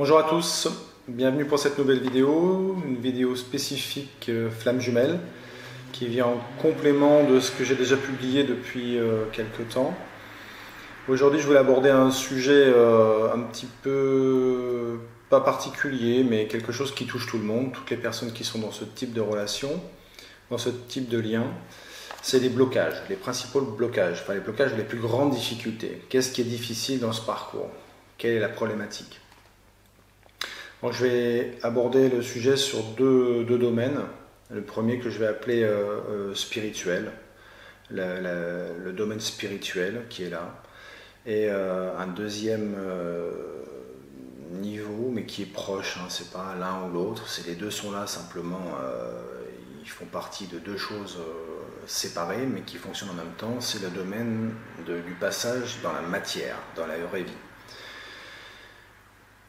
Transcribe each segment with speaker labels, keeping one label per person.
Speaker 1: Bonjour à tous, bienvenue pour cette nouvelle vidéo, une vidéo spécifique flamme jumelle qui vient en complément de ce que j'ai déjà publié depuis quelques temps. Aujourd'hui je voulais aborder un sujet un petit peu pas particulier mais quelque chose qui touche tout le monde, toutes les personnes qui sont dans ce type de relation, dans ce type de lien. C'est les blocages, les principaux blocages, enfin les blocages, les plus grandes difficultés. Qu'est-ce qui est difficile dans ce parcours? Quelle est la problématique? Donc, je vais aborder le sujet sur deux domaines. Le premier que je vais appeler spirituel, le domaine spirituel qui est là. Et un deuxième niveau, mais qui est proche, hein, c'est pas l'un ou l'autre, les deux sont là simplement, ils font partie de deux choses séparées, mais qui fonctionnent en même temps. C'est le domaine du passage dans la matière, dans la vraie vie.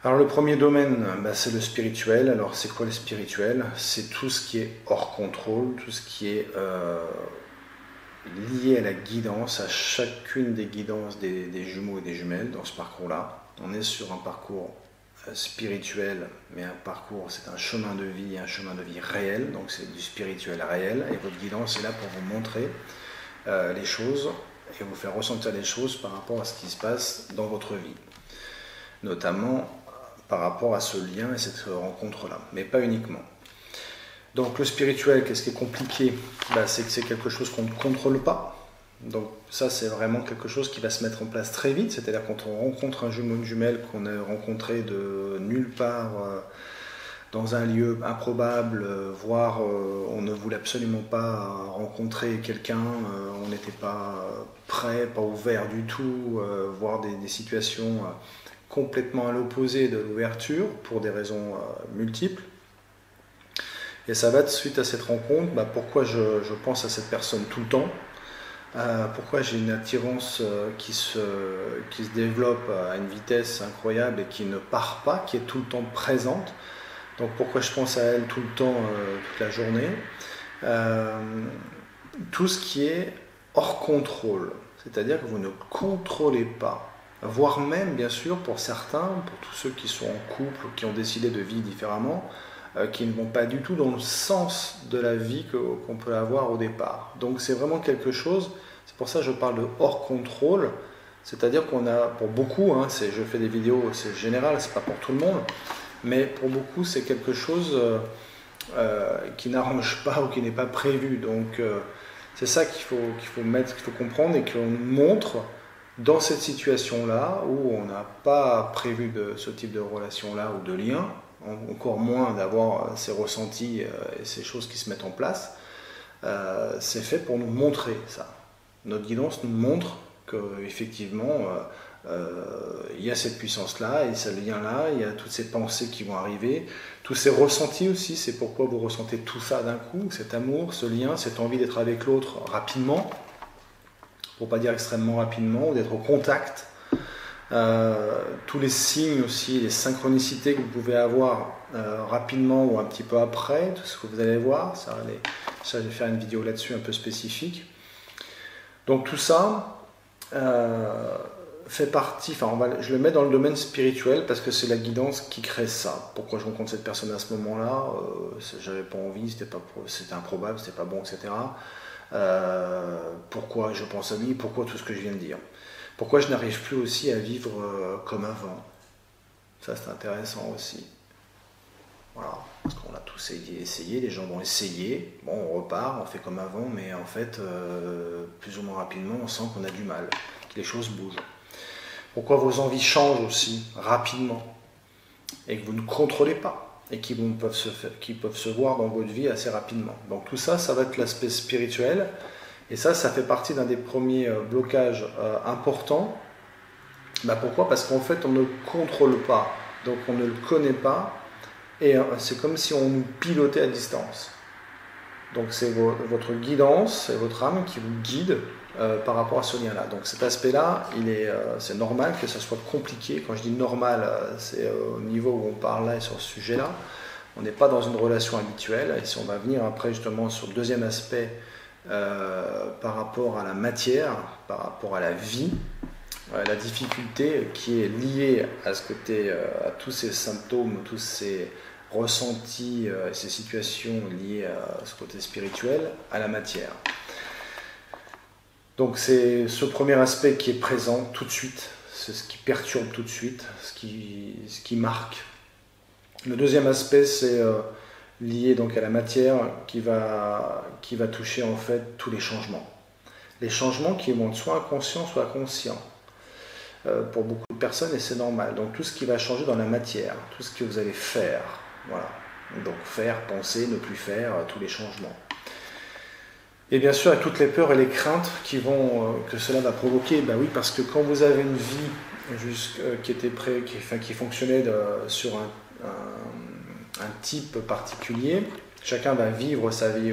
Speaker 1: Alors le premier domaine, c'est le spirituel. Alors c'est quoi le spirituel? C'est tout ce qui est hors contrôle, tout ce qui est lié à la guidance, à chacune des guidances des jumeaux et des jumelles dans ce parcours-là. On est sur un parcours spirituel, mais un parcours, c'est un chemin de vie réel, donc c'est du spirituel réel, et votre guidance est là pour vous montrer les choses et vous faire ressentir les choses par rapport à ce qui se passe dans votre vie, notamment par rapport à ce lien et cette rencontre-là, mais pas uniquement. Donc le spirituel, qu'est-ce qui est compliqué? C'est que c'est quelque chose qu'on ne contrôle pas. Donc ça, c'est vraiment quelque chose qui va se mettre en place très vite, c'est-à-dire quand on rencontre un jumeau, une jumelle qu'on a rencontré de nulle part, dans un lieu improbable, voire on ne voulait absolument pas rencontrer quelqu'un, on n'était pas prêt, pas ouvert du tout, voire des situations complètement à l'opposé de l'ouverture pour des raisons multiples. Et ça va être suite à cette rencontre, pourquoi je pense à cette personne tout le temps, pourquoi j'ai une attirance qui se développe à une vitesse incroyable et qui ne part pas, qui est tout le temps présente. Donc pourquoi je pense à elle tout le temps, toute la journée. Tout ce qui est hors contrôle, c'est-à-dire que vous ne contrôlez pas, voire même, bien sûr, pour certains, pour tous ceux qui sont en couple, qui ont décidé de vivre différemment, qui ne vont pas du tout dans le sens de la vie qu'on peut avoir au départ. Donc c'est vraiment quelque chose, c'est pour ça que je parle de hors contrôle, c'est-à-dire qu'on a, pour beaucoup, hein, je fais des vidéos, c'est général, c'est pas pour tout le monde, mais pour beaucoup c'est quelque chose qui n'arrange pas ou qui n'est pas prévu. Donc c'est ça qu'il faut mettre, qu'il faut comprendre et qu'on nous montre dans cette situation-là où on n'a pas prévu de ce type de relation-là ou de lien, encore moins d'avoir ces ressentis et ces choses qui se mettent en place, c'est fait pour nous montrer ça. Notre guidance nous montre qu'effectivement, il y a cette puissance-là, et ce lien-là, il y a toutes ces pensées qui vont arriver, tous ces ressentis aussi, c'est pourquoi vous ressentez tout ça d'un coup, cet amour, ce lien, cette envie d'être avec l'autre rapidement, pour pas dire extrêmement rapidement, ou d'être au contact. Tous les signes aussi, les synchronicités que vous pouvez avoir rapidement ou un petit peu après, tout ce que vous allez voir, ça je vais faire une vidéo là-dessus un peu spécifique. Donc tout ça fait partie, je le mets dans le domaine spirituel parce que c'est la guidance qui crée ça. Pourquoi je rencontre cette personne à ce moment-là, j'avais pas envie, c'était improbable, c'était pas bon, etc. Pourquoi je pense à lui, pourquoi tout ce que je viens de dire. Pourquoi je n'arrive plus aussi à vivre comme avant. Ça c'est intéressant aussi. Voilà, parce qu'on a tous essayé, les gens vont essayer, bon on repart, on fait comme avant, mais en fait, plus ou moins rapidement, on sent qu'on a du mal, que les choses bougent. Pourquoi vos envies changent aussi rapidement, et que vous ne contrôlez pas, et qui peuvent se voir dans votre vie assez rapidement. Donc tout ça, ça va être l'aspect spirituel, et ça fait partie d'un des premiers blocages importants. Pourquoi? Parce qu'en fait, on ne le contrôle pas, donc on ne le connaît pas, et c'est comme si on nous pilotait à distance. Donc c'est votre guidance, c'est votre âme qui vous guide par rapport à ce lien-là. Donc cet aspect-là, c'est normal que ça soit compliqué. Quand je dis normal, c'est au niveau où on parle là et sur ce sujet-là. On n'est pas dans une relation habituelle. Et si on va venir après justement sur le deuxième aspect par rapport à la matière, par rapport à la vie, la difficulté qui est liée à ce côté, à tous ces symptômes, tous ces ressentis, ces situations liées à ce côté spirituel, à la matière. Donc c'est ce premier aspect qui est présent tout de suite, c'est ce qui perturbe tout de suite, ce qui marque. Le deuxième aspect, c'est lié donc à la matière qui va toucher en fait tous les changements. Les changements qui vont être soit inconscients, soit conscients. Pour beaucoup de personnes, et c'est normal. Donc tout ce qui va changer dans la matière, tout ce que vous allez faire, voilà. Donc faire, penser, ne plus faire, tous les changements. Et bien sûr, avec toutes les peurs et les craintes que cela va provoquer, ben oui, parce que quand vous avez une vie qui fonctionnait sur un type particulier, chacun va vivre sa vie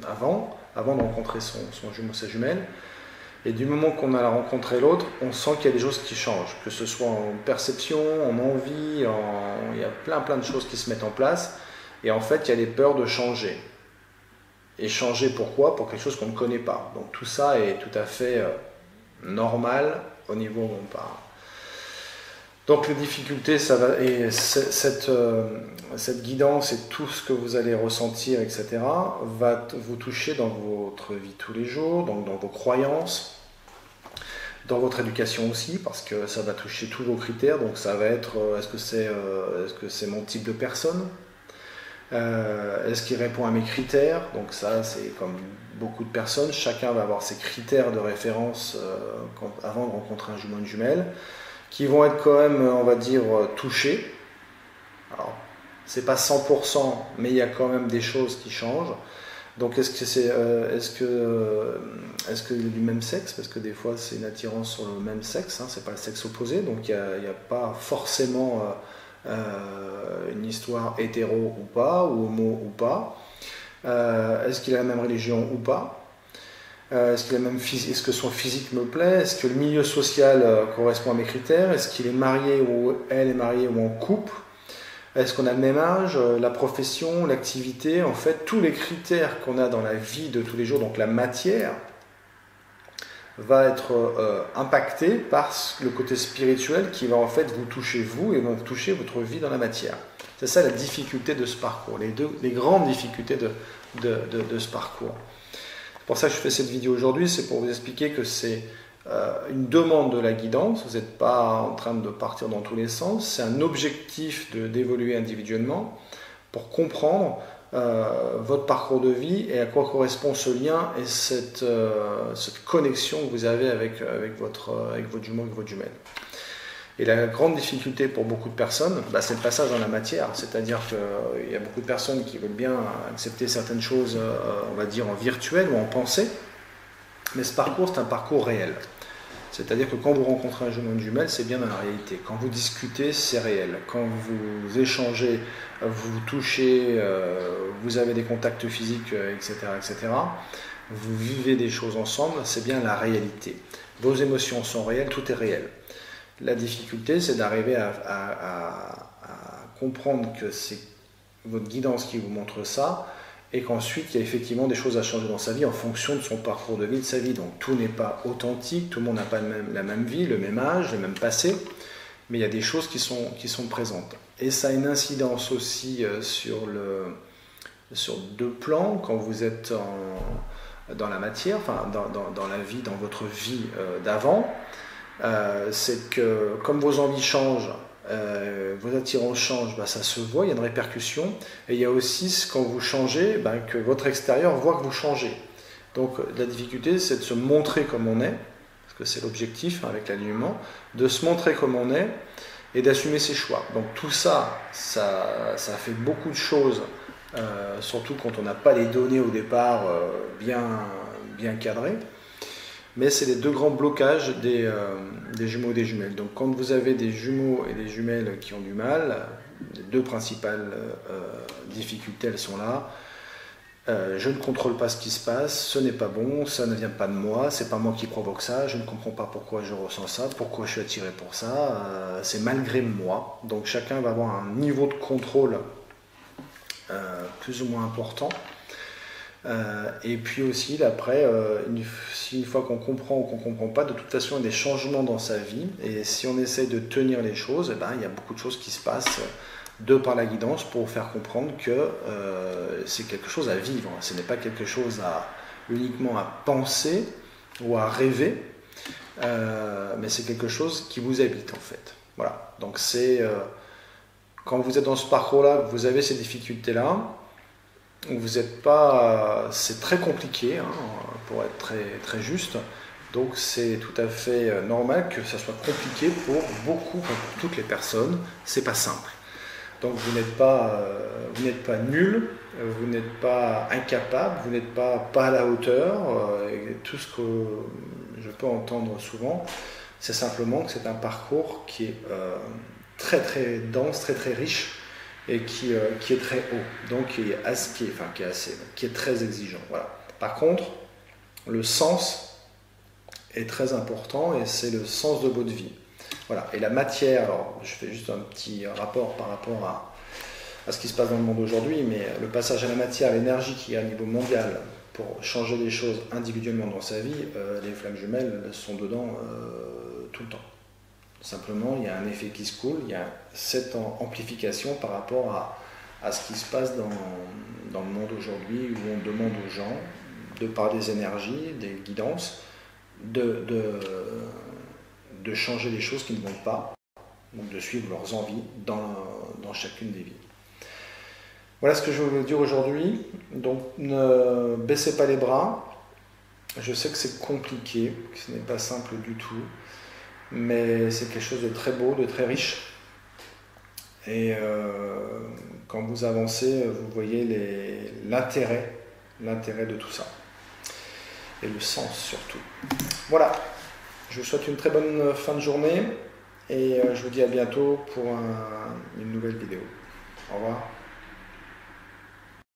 Speaker 1: avant de rencontrer son jumeau, sa jumelle. Et du moment qu'on a rencontré l'autre, on sent qu'il y a des choses qui changent, que ce soit en perception, en envie, il y a plein de choses qui se mettent en place. Et en fait, il y a des peurs de changer. Et changer pourquoi? Pour quelque chose qu'on ne connaît pas. Donc tout ça est tout à fait normal au niveau où on parle. Donc les difficultés, ça va, et cette guidance et tout ce que vous allez ressentir, etc., va vous toucher dans votre vie tous les jours, donc dans vos croyances, dans votre éducation aussi, parce que ça va toucher tous vos critères. Donc ça va être, est-ce que c'est mon type de personne? Est-ce qu'il répond à mes critères? Donc ça, c'est comme beaucoup de personnes, chacun va avoir ses critères de référence avant de rencontrer un jumeau ou une jumelle, qui vont être quand même, on va dire, touchés. Alors, c'est pas 100%, mais il y a quand même des choses qui changent. Donc est-ce que du même sexe? Parce que des fois, c'est une attirance sur le même sexe, hein, c'est pas le sexe opposé, donc il n'y a pas forcément une histoire hétéro ou pas, ou homo ou pas. Est-ce qu'il a la même religion ou pas? Est-ce que son physique me plaît? Est-ce que le milieu social correspond à mes critères? Est-ce qu'il est marié ou elle est mariée ou en couple? Est-ce qu'on a le même âge? La profession, l'activité, en fait, tous les critères qu'on a dans la vie de tous les jours, donc la matière, va être impacté par le côté spirituel qui va en fait vous toucher vous et va vous toucher votre vie dans la matière. C'est ça la difficulté de ce parcours, les grandes difficultés de ce parcours. C'est pour ça que je fais cette vidéo aujourd'hui, c'est pour vous expliquer que c'est une demande de la guidance, vous n'êtes pas en train de partir dans tous les sens, c'est un objectif d'évoluer individuellement pour comprendre votre parcours de vie et à quoi correspond ce lien et cette connexion que vous avez avec votre jumeau, avec votre jumelle. Et la grande difficulté pour beaucoup de personnes, c'est le passage dans la matière, c'est-à-dire qu'il y a beaucoup de personnes qui veulent bien accepter certaines choses, on va dire en virtuel ou en pensée, mais ce parcours, c'est un parcours réel. C'est-à-dire que quand vous rencontrez un jumeau ou une jumelle, c'est bien dans la réalité. Quand vous discutez, c'est réel. Quand vous échangez, vous touchez, vous avez des contacts physiques, etc., etc., vous vivez des choses ensemble, c'est bien la réalité. Vos émotions sont réelles, tout est réel. La difficulté, c'est d'arriver à comprendre que c'est votre guidance qui vous montre ça, et qu'ensuite il y a effectivement des choses à changer dans sa vie en fonction de son parcours de vie, de sa vie. Donc tout n'est pas authentique, tout le monde n'a pas la même vie, le même âge, le même passé, mais il y a des choses qui sont présentes. Et ça a une incidence aussi sur deux plans, quand vous êtes dans la matière, enfin dans la vie, dans votre vie d'avant, c'est que comme vos envies changent, vos attirances changent, ça se voit, il y a une répercussion. Et il y a aussi, quand vous changez, que votre extérieur voit que vous changez. Donc la difficulté, c'est de se montrer comme on est, parce que c'est l'objectif avec l'alignement, de se montrer comme on est et d'assumer ses choix. Donc tout ça fait beaucoup de choses, surtout quand on n'a pas les données au départ bien cadrées. Mais c'est les deux grands blocages des jumeaux et des jumelles. Donc quand vous avez des jumeaux et des jumelles qui ont du mal, les deux principales difficultés, elles sont là. Je ne contrôle pas ce qui se passe, ce n'est pas bon, ça ne vient pas de moi, c'est pas moi qui provoque ça, je ne comprends pas pourquoi je ressens ça, pourquoi je suis attiré pour ça, c'est malgré moi. Donc chacun va avoir un niveau de contrôle plus ou moins important. Et puis aussi, après, une fois qu'on comprend ou qu'on ne comprend pas, de toute façon, il y a des changements dans sa vie. Et si on essaie de tenir les choses, eh ben, il y a beaucoup de choses qui se passent de par la guidance pour faire comprendre que c'est quelque chose à vivre. Ce n'est pas quelque chose uniquement à penser ou à rêver, mais c'est quelque chose qui vous habite en fait. Voilà. Donc c'est quand vous êtes dans ce parcours-là, vous avez ces difficultés-là, vous n'êtes pas, c'est très compliqué, hein, pour être très, très juste. Donc c'est tout à fait normal que ça soit compliqué pour beaucoup, pour toutes les personnes. C'est pas simple. Donc vous n'êtes pas nul, vous n'êtes pas incapable, vous n'êtes pas à la hauteur. Et tout ce que je peux entendre souvent, c'est simplement que c'est un parcours qui est très très dense, très très riche, et qui est très haut, donc qui est très exigeant. Voilà. Par contre, le sens est très important, et c'est le sens de votre vie. Voilà. Et la matière, alors je fais juste un petit rapport par rapport à ce qui se passe dans le monde aujourd'hui, mais le passage à la matière, l'énergie qui est à niveau mondial pour changer les choses individuellement dans sa vie, les flammes jumelles sont dedans tout le temps. Simplement, il y a un effet qui se coule, il y a cette amplification par rapport à ce qui se passe dans le monde aujourd'hui, où on demande aux gens, de par des énergies, des guidances, de changer les choses qui ne vont pas, donc de suivre leurs envies dans chacune des vies. Voilà ce que je voulais dire aujourd'hui. Donc ne baissez pas les bras. Je sais que c'est compliqué, que ce n'est pas simple du tout, mais c'est quelque chose de très beau, de très riche. Et quand vous avancez, vous voyez l'intérêt de tout ça. Et le sens surtout. Voilà, je vous souhaite une très bonne fin de journée et je vous dis à bientôt pour une nouvelle vidéo. Au revoir.